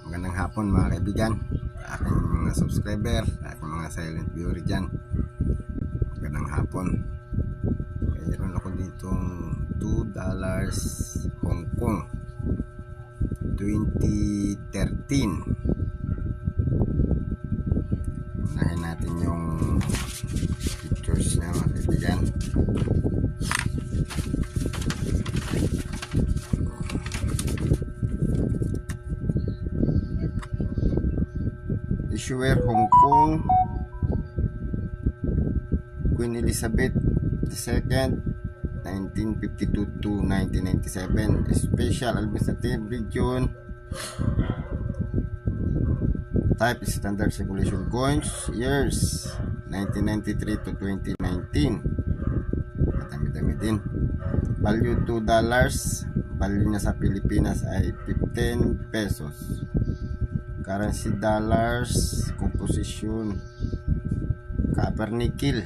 Magandang hapon mga kaibigan, aking mga subscriber, aking mga silent viewer dyan. Magandang hapon. Mayroon ako ditong $2 Hong Kong 2013. Unahin natin yung pictures niya mga kaibigan. Issuer Hong Kong, Queen Elizabeth II, 1952 to 1997. Special Administrative Region. Type Standard Circulation Coins. Years 1993 to 2019. Madami-dami din. Value $2. Value niya sa Pilipinas ay 15 pesos. Currency dollars. Composition copper nickel.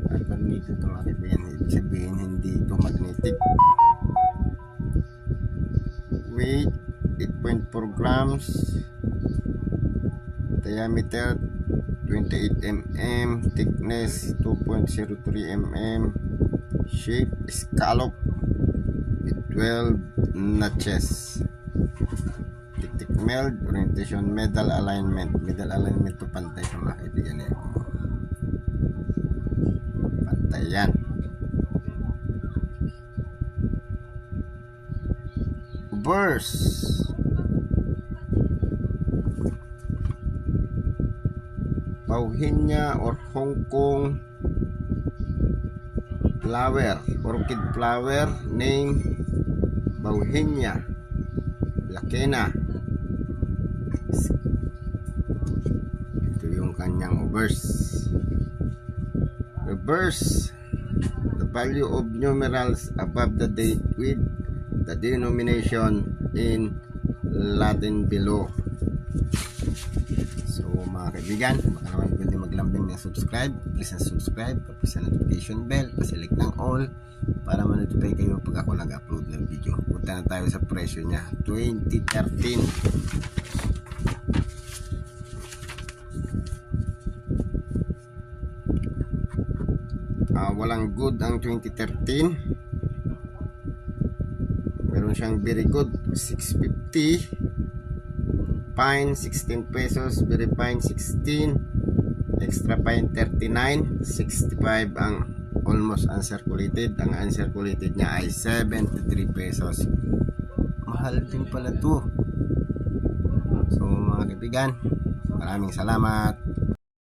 Copper nickel ito mga kaibigan. Ibig sabihin hindi ito magnetic. Weight 8.4 grams. Diameter 28 mm. Thickness 2.03 mm. Shape scallop with 12 notches. Tick meld. Orientation medal alignment. Medal alignment to pantay sa mga kaibigan eh. Pantay yan. Verse Bauhinia or Hong Kong flower, orchid flower, name Bauhinia Blackena. Ito yung kanyang verse. Reverse the value of numerals above the date with the denomination in Latin below. So mga kaibigan, baka naman pwede maglambing ng subscribe. Please subscribe, tapos sa notification bell, pasilik ng all para ma-notify kayo pag ako nag-upload ng video. Punta na tayo sa presyo niya. 2013. Walang good ang 2013. Meron siyang very good 650. Fine 16 pesos, very fine 16, extra fine 39, 65 ang almost uncirculated. Ang uncirculated niya ay 73 pesos. Mahal din pala to. So mga kaibigan, maraming salamat.